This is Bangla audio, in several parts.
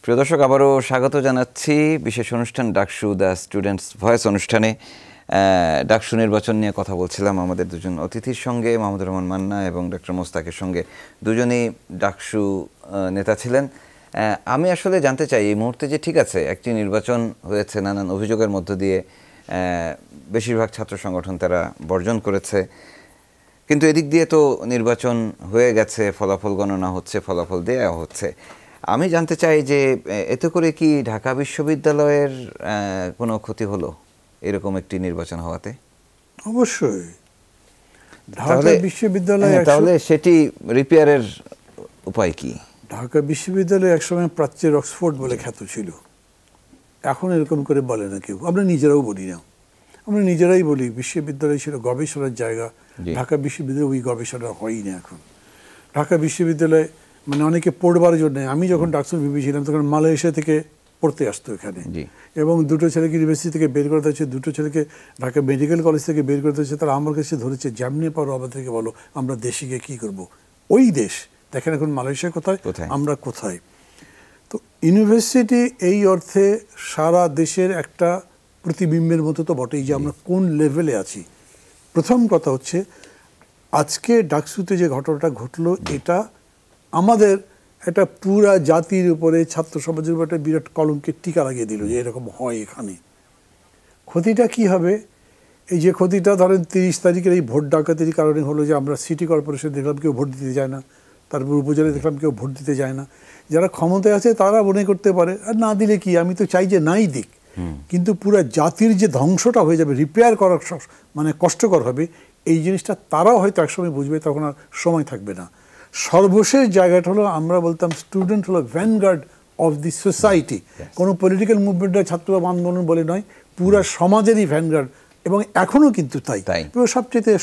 প্রিয় দর্শক, আবারও স্বাগত জানাচ্ছি বিশেষ অনুষ্ঠান ডাকসু দ্য স্টুডেন্টস ভয়েস অনুষ্ঠানে। ডাকসু নির্বাচন নিয়ে কথা বলছিলাম আমাদের দুজন অতিথির সঙ্গে, মাহমুদুর রহমান মান্না এবং ডক্টর মোস্তাকের সঙ্গে। দুজনেই ডাকসু নেতা ছিলেন। আমি আসলে জানতে চাই, এই মুহূর্তে যে ঠিক আছে একটি নির্বাচন হয়েছে নানান অভিযোগের মধ্য দিয়ে, বেশিরভাগ ছাত্র সংগঠন তারা বর্জন করেছে, কিন্তু এদিক দিয়ে তো নির্বাচন হয়ে গেছে, ফলাফল গণনা হচ্ছে, ফলাফল দেওয়া হচ্ছে। আমি জানতে চাই যে এতে করে কি ঢাকা বিশ্ববিদ্যালয়ের কোনো ক্ষতি হলো এরকম একটি নির্বাচন হওয়াতে? অবশ্যই ঢাকা বিশ্ববিদ্যালয়, তাহলে সেটি রিপেয়ারের উপায় কি? ঢাকা বিশ্ববিদ্যালয় একসময় প্রাচ্যের অক্সফোর্ড বলে খ্যাত ছিল। এখন এরকম করে বলে না কেউ, আমরা নিজেরাও বলি না। আমরা নিজেরাই বলি বিশ্ববিদ্যালয় ছিল গবেষণার জায়গা। ঢাকা বিশ্ববিদ্যালয় ওই গবেষণা হয়ই না এখন। ঢাকা বিশ্ববিদ্যালয় মানে অনেকে পড়বার জন্য, আমি যখন ডাকসু ভিপি ছিলাম তখন মালয়েশিয়া থেকে পড়তে আসতো এখানে, এবং দুটো ছেলেকে ইউনিভার্সিটি থেকে বের করতে হচ্ছে, দুটো ছেলেকে ঢাকা মেডিকেল কলেজ থেকে বের করতে হচ্ছে। তারা আমার কাছে ধরেছে, যেমনি পারো আমাদেরকে বলো আমরা দেশে গিয়ে কী করবো। ওই দেশ দেখেন এখন মালয়েশিয়া কোথায়, আমরা কোথায়। তো ইউনিভার্সিটি এই অর্থে সারা দেশের একটা প্রতিবিম্বের মতো তো বটেই যে আমরা কোন লেভেলে আছি। প্রথম কথা হচ্ছে আজকে ডাকসুতে যে ঘটনাটা ঘটলো, এটা আমাদের একটা পুরা জাতির উপরে, ছাত্র সমাজের উপরে একটা বিরাট কলঙ্কের টিকা লাগিয়ে দিল যে এরকম হয় এখানে। ক্ষতিটা কি হবে? এই যে ক্ষতিটা ধরেন 30 তারিখের এই ভোট ডাকাতির কারণে হলো যে আমরা সিটি কর্পোরেশন দেখলাম কেউ ভোট দিতে যায় না, তারপর উপজেলায় দেখলাম কেউ ভোট দিতে যায় না। যারা ক্ষমতায় আছে তারা মনে করতে পারে আর না দিলে কি, আমি তো চাই যে নাই দিক, কিন্তু পুরো জাতির যে ধ্বংসটা হয়ে যাবে, রিপেয়ার করার মানে কষ্টকর হবে, এই জিনিসটা তারাও হয়তো একসময় বুঝবে, তখন আর সময় থাকবে না। সর্বশেষ জায়গাটা হলো, আমরা বলতাম স্টুডেন্ট হলো ভ্যানগার্ড অফ দি সোসাইটি। কোনো পলিটিক্যাল মুভমেন্টের ছাত্র আন্দোলন বলে নয়, পুরা সমাজেরই ভ্যানগার্ড, এবং এখনও কিন্তু তাই। সবচেয়ে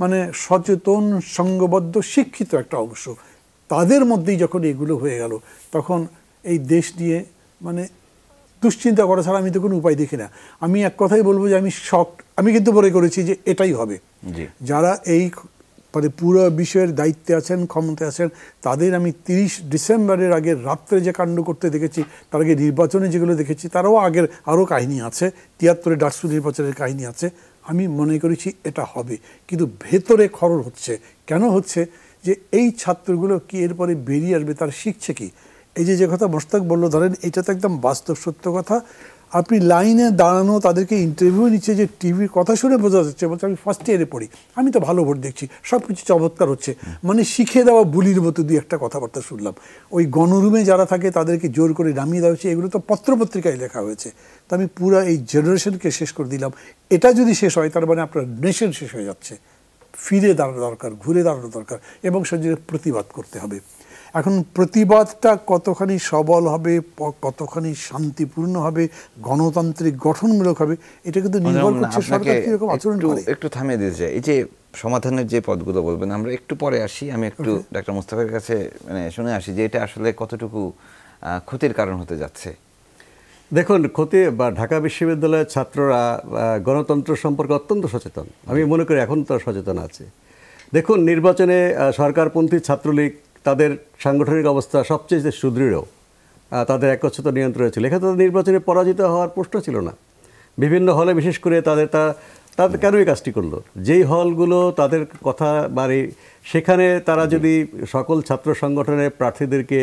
মানে সচেতন, সংঘবদ্ধ, শিক্ষিত একটা অংশ, তাদের মধ্যেই যখন এগুলো হয়ে গেল, তখন এই দেশ নিয়ে মানে দুশ্চিন্তা করা ছাড়া আমি তো কোনো উপায় দেখি না। আমি এক কথাই বলবো যে আমি শকড। আমি কিন্তু মনে করেছি যে এটাই হবে। যারা এই মানে পুরো বিষয়ের দায়িত্বে আছেন, ক্ষমতায় আছেন, তাদের আমি 30 ডিসেম্বরের আগে রাত্রে যে কাণ্ড করতে দেখেছি, তার আগে নির্বাচনে যেগুলো দেখেছি, তারাও আগের আরও কাহিনী আছে, 73-এ ডাকসু নির্বাচনের কাহিনী আছে। আমি মনে করেছি এটা হবে, কিন্তু ভেতরে খরর হচ্ছে। কেন হচ্ছে? যে এই ছাত্রগুলো কি এরপরে বেরিয়ে আসবে, তারা শিখছে কি? এই যে কথা মোস্তাক বললো, ধরেন এটা তো একদম বাস্তব সত্য কথা। আপনি লাইনে দাঁড়ানো, তাদেরকে ইন্টারভিউ নিচ্ছে, যে টিভির কথা শুনে বোঝা যাচ্ছে, বলছে আমি ফার্স্ট ইয়ারে পড়ি, আমি তো ভালো ভোট দেখছি, সব কিছু চমৎকার হচ্ছে, মানে শিখে দেওয়া বুলির মতো দুই একটা কথাবার্তা শুনলাম। ওই গণরুমে যারা থাকে তাদেরকে জোর করে নামিয়ে দেওয়া হচ্ছে, এগুলো তো পত্রপত্রিকায় লেখা হয়েছে। তো আমি পুরো এই জেনারেশনকে শেষ করে দিলাম। এটা যদি শেষ হয়, তার মানে আপনার নেশন শেষ হয়ে যাচ্ছে। ফিরে দাঁড়ানো দরকার, ঘুরে দাঁড়ানো দরকার, এবং সেজন্য প্রতিবাদ করতে হবে। এখন প্রতিবাদটা কতখানি সবল হবে, কতখানি শান্তিপূর্ণ হবে, গণতান্ত্রিক গঠনমূলক হবে, এটা কিন্তু নির্ভর করছে সরকার কিরকম আচরণ করে। একটু থামিয়ে দিতে চাই, এই যে সমাধানের যে পদগুলো বলবেন আমরা একটু পরে আসি। আমি একটু ডক্টর মোস্তাফের কাছে মানে শুনে আসি যে এটা আসলে কতটুকু ক্ষতির কারণ হতে যাচ্ছে। দেখুন, ক্ষতি বা ঢাকা বিশ্ববিদ্যালয়ের ছাত্ররা গণতন্ত্র সম্পর্কে অত্যন্ত সচেতন। আমি মনে করি এখন তারা সচেতন আছে। দেখুন, নির্বাচনে সরকারপন্থী ছাত্রলীগ তাদের সাংগঠনিক অবস্থা সবচেয়ে সুদৃঢ়, তাদের একচ্ছত্র নিয়ন্ত্রণে ছিল। এখানে তাদের নির্বাচনে পরাজিত হওয়ার প্রশ্ন ছিল না। বিভিন্ন হলে বিশেষ করে তাদের কেন এই কাজটি করলো? যেই হলগুলো তাদের কথা বাড়ি, সেখানে তারা যদি সকল ছাত্র সংগঠনের প্রার্থীদেরকে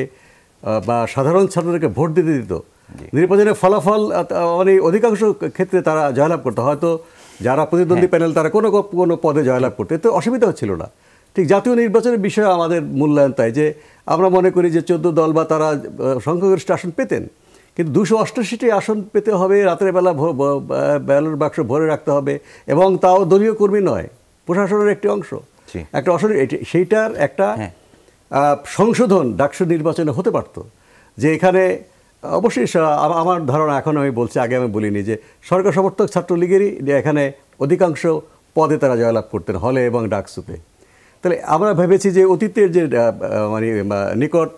বা সাধারণ ছাত্রদেরকে ভোট দিতে দিত, নির্বাচনের ফলাফল মানে অধিকাংশ ক্ষেত্রে তারা জয়লাভ করতো। হয়তো যারা প্রতিদ্বন্দ্বী প্যানেল তারা কোনো পদে জয়লাভ করতো, এতে অসুবিধা হচ্ছিল না। ঠিক জাতীয় নির্বাচনের বিষয়ে আমাদের মূল্যায়ন তাই যে আমরা মনে করি যে 14 দল বা তারা সংখ্যাগরিষ্ঠ আসন পেতেন, কিন্তু 288টি আসন পেতে হবে, রাতের বেলা ব্যালট বাক্স ভরে রাখতে হবে, এবং তাও দলীয় কর্মী নয়, প্রশাসনের একটি অংশ, একটা আসন। সেইটার একটা সংশোধন ডাকসু নির্বাচনে হতে পারত। যে এখানে অবশ্যই আমার ধারণা, এখন আমি বলছি, আগে আমি বলিনি, যে সরকার সমর্থক ছাত্রলীগেরই এখানে অধিকাংশ পদে তারা জয়লাভ করতেন হলে এবং ডাকসুতে। তাহলে আমরা ভেবেছি যে অতীতের যে মানে নিকট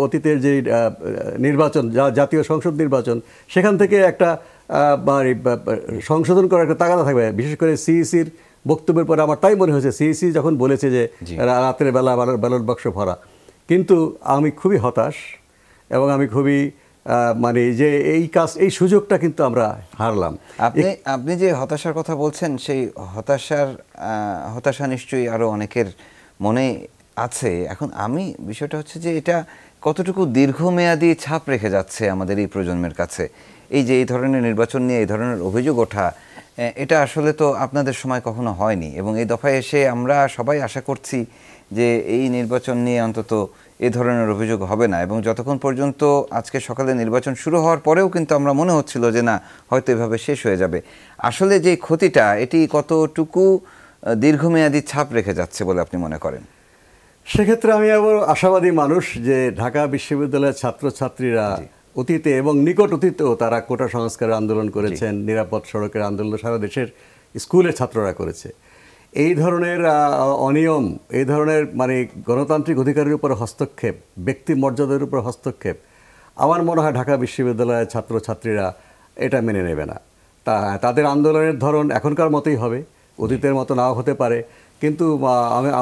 অতীতের যে নির্বাচন, জাতীয় সংসদ নির্বাচন, সেখান থেকে একটা মানে সংশোধন করার একটা তাগাদা থাকবে। বিশেষ করে সিইসির বক্তব্যের পরে আমার তাই মনে হয়েছে, সিইসি যখন বলেছে যে রাতের বেলা ব্যালট বাক্স ভরা, কিন্তু আমি খুবই হতাশ এবং আমি খুবই মানে যে এই সুযোগটা কিন্তু আমরা হারলাম। আপনি যে হতাশার কথা বলছেন, সেই হতাশা নিশ্চয়ই আরো অনেকের মনে আছে। এখন বিষয়টা হচ্ছে যে এটা কতটুকু দীর্ঘমেয়াদী ছাপ রেখে যাচ্ছে আমাদের এই প্রজন্মের কাছে। এই যে এই ধরনের নির্বাচন নিয়ে এই ধরনের অভিযোগ ওঠা, এটা আসলে তো আপনাদের সময় কখনো হয়নি, এবং এই দফায় এসে আমরা সবাই আশা করছি যে এই নির্বাচন নিয়ে অন্তত এই ধরনের অভিযোগ হবে না। এবং যতক্ষণ পর্যন্ত আজকে সকালে নির্বাচন শুরু হওয়ার পরেও কিন্তু আমরা মনে হচ্ছিল যে না, হয়তো এভাবে শেষ হয়ে যাবে। আসলে যে ক্ষতিটা, এটি কতটুকু দীর্ঘমেয়াদী ছাপ রেখে যাচ্ছে বলে আপনি মনে করেন? সেক্ষেত্রে আমি আবার আশাবাদী মানুষ যে ঢাকা বিশ্ববিদ্যালয়ের ছাত্রছাত্রীরা অতীতে এবং নিকট অতীতেও তারা কোটা সংস্কারের আন্দোলন করেছেন, নিরাপদ সড়কের আন্দোলন সারা দেশের স্কুলের ছাত্ররা করেছে। এই ধরনের অনিয়ম, এই ধরনের মানে গণতান্ত্রিক অধিকারের উপর হস্তক্ষেপ, ব্যক্তি মর্যাদার উপর হস্তক্ষেপ, আমার মনে হয় ঢাকা বিশ্ববিদ্যালয়ের ছাত্রছাত্রীরা এটা মেনে নেবে না। তাদের আন্দোলনের ধরন এখনকার মতোই হবে, অতীতের মতো নাও হতে পারে, কিন্তু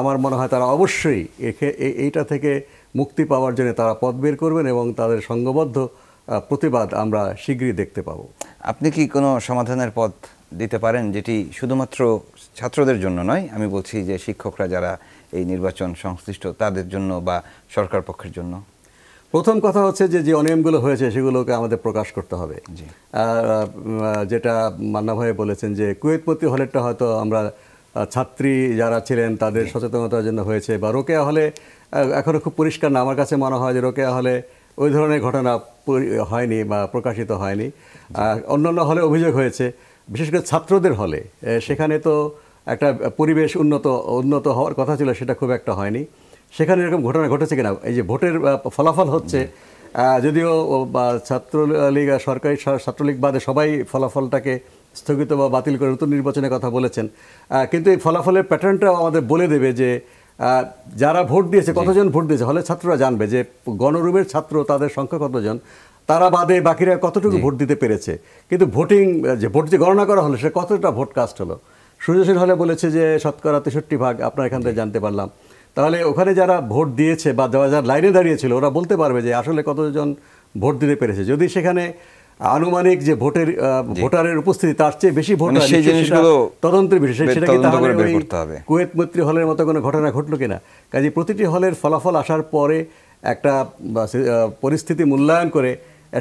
আমার মনে হয় তারা অবশ্যই এইটা থেকে মুক্তি পাওয়ার জন্য তারা পথ বের করবেন এবং তাদের সংঘবদ্ধ প্রতিবাদ আমরা শীঘ্রই দেখতে পাবো। আপনি কি কোনো সমাধানের পথ দিতে পারেন যেটি শুধুমাত্র ছাত্রদের জন্য নয়, আমি বলছি যে শিক্ষকরা যারা এই নির্বাচন সংশ্লিষ্ট তাদের জন্য বা সরকার পক্ষের জন্য? প্রথম কথা হচ্ছে যে অনিয়মগুলো হয়েছে সেগুলোকে আমাদের প্রকাশ করতে হবে। যেটা মান্না ভাই বলেছেন যে কুয়েতপতি হলেরটা হয়তো আমরা ছাত্রী যারা ছিলেন তাদের সচেতনতার জন্য হয়েছে, বা রোকেয়া হলে এখনও খুব পরিষ্কার না, আমার কাছে মনে হয় যে রোকেয়া হলে ওই ধরনের ঘটনা হয়নি বা প্রকাশিত হয়নি। অন্যান্য হলে অভিযোগ হয়েছে, বিশেষ করে ছাত্রদের হলে, সেখানে তো একটা পরিবেশ উন্নত হওয়ার কথা ছিল, সেটা খুব একটা হয়নি। সেখানে এরকম ঘটনা ঘটেছে কিনা, এই যে ভোটের ফলাফল হচ্ছে, যদিও ছাত্রলীগ সরকারি ছাত্রলীগ বাদে সবাই ফলাফলটাকে স্থগিত বা বাতিল করে নতুন নির্বাচনের কথা বলেছেন, কিন্তু এই ফলাফলের প্যাটার্নটাও আমাদের বলে দেবে যে যারা ভোট দিয়েছে, কতজন ভোট দিয়েছে, হলে ছাত্ররা জানবে যে গণরুমের ছাত্র তাদের সংখ্যা কতজন, তারা বাদে বাকিরা কতটুকু ভোট দিতে পেরেছে। কিন্তু ভোট যে গণনা করা হলো সে কতটা ভোট কাস্ট হলো, সৃজনশীল হলে বলেছে যে শতকরা 63%, আপনার এখান থেকে জানতে পারলাম। তাহলে ওখানে যারা ভোট দিয়েছে বা যারা লাইনে দাঁড়িয়েছিল ওরা বলতে পারবে যে আসলে কতজন ভোট দিতে পেরেছে। যদি সেখানে আনুমানিক যে ভোটারের উপস্থিতি তার চেয়ে বেশি ভোট তদন্তের বিষয়, সেটা কি তাহলে কুয়েত মৈত্রী হলের মতো কোনো ঘটনা ঘটলো কিনা? কাজে প্রতিটি হলের ফলাফল আসার পরে একটা পরিস্থিতি মূল্যায়ন করে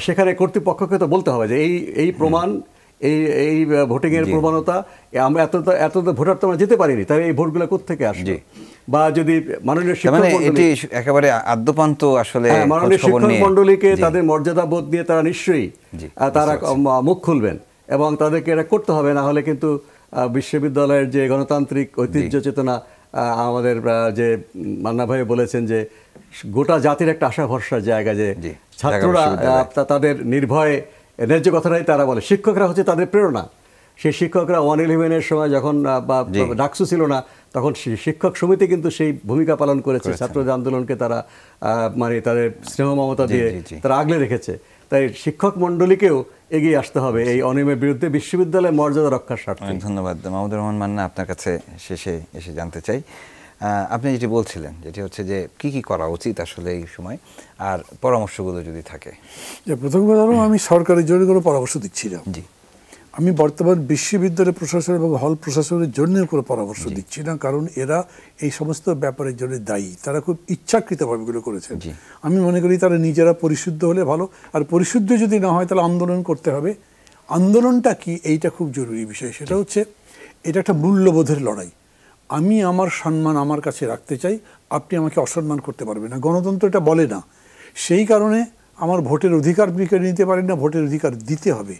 সেখানে কর্তৃপক্ষকে তো বলতে হবে যে এই প্রমাণ, এই ভোটিংয়ের প্রবণতা, আমরা এত ভোটার তো আমরা যেতে পারিনি, তাই এই ভোটগুলো কোত্থেকে আসবে। বা যদি মাননীয় শিক্ষক মণ্ডলীকে তাদের মর্যাদা বোধ নিয়ে তারা নিশ্চয়ই তারা মুখ খুলবেন এবং তাদেরকে এটা করতে হবে, না হলে কিন্তু বিশ্ববিদ্যালয়ের যে গণতান্ত্রিক ঐতিহ্য চেতনা, আমাদের যে মান্না ভাই বলেছেন যে গোটা জাতির একটা আশা ভরসার জায়গা, যে ছাত্ররা তাদের নির্ভয়ে ন্যায্য কথাটাই তারা বলে, শিক্ষকরা হচ্ছে তাদের প্রেরণা। সেই শিক্ষকরা 111-এর সময় যখন ডাকসু ছিল না, তখন শিক্ষক সমিতি কিন্তু সেই ভূমিকা পালন করেছে, ছাত্রদের আন্দোলনকে তারা মানে তাদের স্নেহ মমতা দিয়ে তারা আগলে রেখেছে। তাই শিক্ষক মণ্ডলীকেও এগিয়ে আসতে হবে এই অনিয়মের বিরুদ্ধে বিশ্ববিদ্যালয়ের মর্যাদা রক্ষার স্বার্থে। ধন্যবাদ মাহমুদুর রহমান মান্না, আপনার কাছে শেষে এসে জানতে চাই, আপনি যেটি বলছিলেন যেটি হচ্ছে যে কি করা উচিত আসলে এই সময়, আর পরামর্শগুলো যদি থাকে। প্রথম কথা হলো, আমি সরকারের জন্য কোনো পরামর্শ দিচ্ছি না। আমি বর্তমান বিশ্ববিদ্যালয় প্রশাসন এবং হল প্রশাসনের জন্য কোনো পরামর্শ দিচ্ছি না, কারণ এরা এই সমস্ত ব্যাপারের জন্য দায়ী। তারা খুব ইচ্ছাকৃতভাবে এগুলো করেছেন। আমি মনে করি তারা নিজেরা পরিশুদ্ধ হলে ভালো, আর পরিশুদ্ধ যদি না হয় তাহলে আন্দোলন করতে হবে। আন্দোলনটা কি, এইটা খুব জরুরি বিষয়। সেটা হচ্ছে এটা একটা মূল্যবোধের লড়াই। আমি আমার সম্মান আমার কাছে রাখতে চাই, আপনি আমাকে অসম্মান করতে পারবেন না। গণতন্ত্র এটা বলে না। সেই কারণে আমার ভোটের অধিকার কেড়ে নিতে পারি না, ভোটের অধিকার দিতে হবে।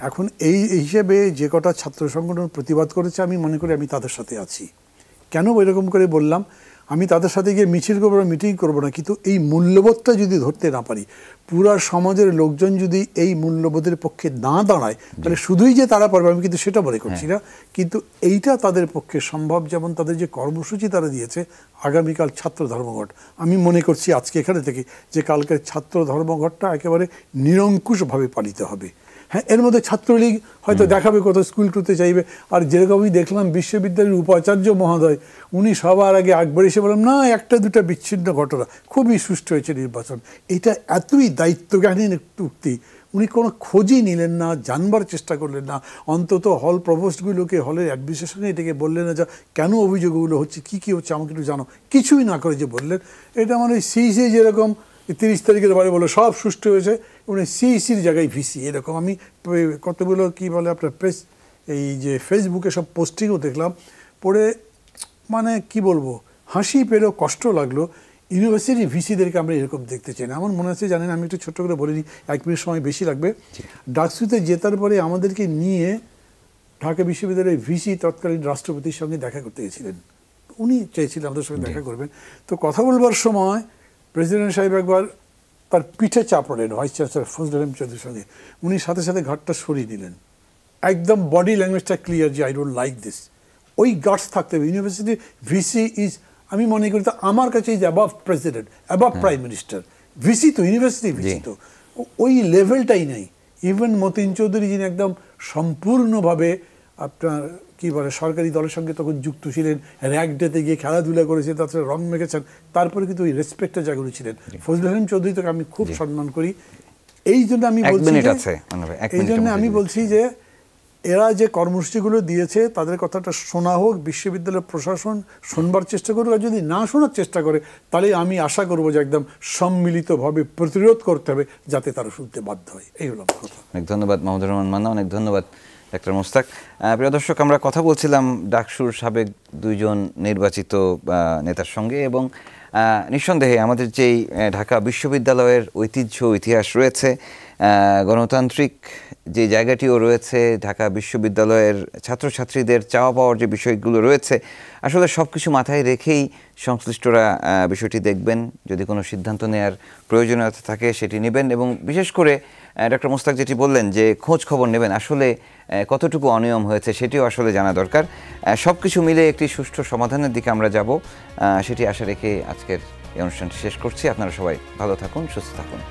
এখন এই হিসেবে যে কটা ছাত্র সংগঠন প্রতিবাদ করেছে, আমি মনে করি আমি তাদের সাথে আছি। কেন এরকম করে বললাম, আমি তাদের সাথে গিয়ে মিছিল করবো না, মিটিং করবো না, কিন্তু এই মূল্যবোধটা যদি ধরতে না পারি, পুরা সমাজের লোকজন যদি এই মূল্যবোধের পক্ষে না দাঁড়ায়, তাহলে শুধুই যে তারা পারবে আমি কিন্তু সেটা মনে করছি না, কিন্তু এইটা তাদের পক্ষে সম্ভব। যেমন তাদের যে কর্মসূচি তারা দিয়েছে, আগামীকাল ছাত্র ধর্মঘট, আমি মনে করছি আজকে এখানে থেকে যে কালকের ছাত্র ধর্মঘটটা একেবারে নিরঙ্কুশভাবে পালিত হবে। হ্যাঁ, এর মধ্যে ছাত্রলীগ হয়তো দেখাবে কত স্কুল করতে চাইবে। আর যেরকম আমি দেখলাম বিশ্ববিদ্যালয়ের উপাচার্য মহোদয়, উনি সবার আগে একবার এসে বললাম না, একটা দুটা বিচ্ছিন্ন ঘটনা, খুবই সুষ্ঠু হয়েছে নির্বাচন। এটা এতই দায়িত্বজ্ঞানহীন একটু উক্তি, উনি কোনো খোঁজই নিলেন না, জানবার চেষ্টা করলেন না, অন্তত হল প্রভোস্টগুলোকে, হলের অ্যাডমিনিস্ট্রেশনে এটাকে বললেন না, যা কেন অভিযোগগুলো হচ্ছে, কী কী হচ্ছে আমাকে একটু জানো, কিছুই না করে যে বললেন। এটা মানে সিইসি যেরকম 30 তারিখের বারে বলে সব সুষ্ঠু হয়েছে, উনি সিইসির জায়গায় ভিসি, এরকম আমি কতগুলো কী বলে আপনার এই যে ফেসবুকে সব পোস্টিংও দেখলাম, পড়ে মানে কি বলবো, হাসি পেলেও কষ্ট লাগলো। ইউনিভার্সিটি ভিসিদেরকে আমরা এরকম দেখতে চাই না। আমার মনে হচ্ছে, জানেন, আমি একটু ছোট্ট করে বলে নিই, 1 মিনিট সময় বেশি লাগবে। ডাকসুতে জেতার পরে আমাদেরকে নিয়ে ঢাকা বিশ্ববিদ্যালয়ের ভিসি তৎকালীন রাষ্ট্রপতির সঙ্গে দেখা করতে গেছিলেন। উনি চেয়েছিলেন আমাদের সঙ্গে দেখা করবেন। তো কথা বলবার সময় প্রেসিডেন্ট সাহেব একবার তার পিঠে চাপড়েন ভাইস চ্যান্সেলর ফজলুল আলম চৌধুরীর সঙ্গে, উনি সাথে সাথে ঘাটটা সরিয়ে নিলেন, একদম বডি ল্যাঙ্গুয়েজটা ক্লিয়ার যে আই ডোন্ট লাইক দিস। ওই গার্ডস থাকতে হবে। ইউনিভার্সিটি ভিসি ইজ, আমি মনে করি তো আমার কাছে is above president, above prime minister. VC তো ইউনিভার্সিটি ভিসি, তো ওই লেভেলটাই নাই। ইভেন মতিন চৌধুরী, যিনি একদম সম্পূর্ণভাবে আপনার কী বলে সরকারি দলের সঙ্গে তখন যুক্ত ছিলেন, র্যাক ডেতে গিয়ে খেলাধুলা করেছেন, তাছাড়া রং মেখেছেন, তারপরে কিন্তু ওই রেসপেক্টের জায়গাগুলো ছিলেন। ফজলুল আলম চৌধুরী তোকে আমি খুব সম্মান করি। এই জন্য আমি বলছি যে এরা যে কর্মসূচিগুলো দিয়েছে তাদের কথাটা শোনা হোক, বিশ্ববিদ্যালয়ের প্রশাসন শোনবার চেষ্টা করুক, আর যদি না শোনার চেষ্টা করে তাহলে আমি আশা করবো যে একদম সম্মিলিতভাবে প্রতিরোধ করতে হবে, যাতে তারা শুনতে বাধ্য হয়। এই হলো কথা। অনেক ধন্যবাদ মাহমুদুর রহমান মান্না, অনেক ধন্যবাদ ডাক্তার মোস্তাক। প্রিয় দর্শক, আমরা কথা বলছিলাম ডাকসুর সাবেক 2 জন নির্বাচিত নেতার সঙ্গে, এবং নিঃসন্দেহে আমাদের যেই ঢাকা বিশ্ববিদ্যালয়ের ঐতিহ্য ইতিহাস রয়েছে, গণতান্ত্রিক যে জায়গাটিও রয়েছে, ঢাকা বিশ্ববিদ্যালয়ের ছাত্রছাত্রীদের চাওয়া পাওয়ার যে বিষয়গুলো রয়েছে, আসলে সব কিছু মাথায় রেখেই সংশ্লিষ্টরা বিষয়টি দেখবেন। যদি কোনো সিদ্ধান্ত নেওয়ার প্রয়োজনীয়তা থাকে সেটি নেবেন, এবং বিশেষ করে ডক্টর মোস্তাক যেটি বললেন যে খোঁজ খবর নেবেন, আসলে কতটুকু অনিয়ম হয়েছে সেটিও আসলে জানা দরকার। সব কিছু মিলে একটি সুষ্ঠু সমাধানের দিকে আমরা যাব, সেটি আশা রেখে আজকের এই অনুষ্ঠানটি শেষ করছি। আপনারা সবাই ভালো থাকুন, সুস্থ থাকুন।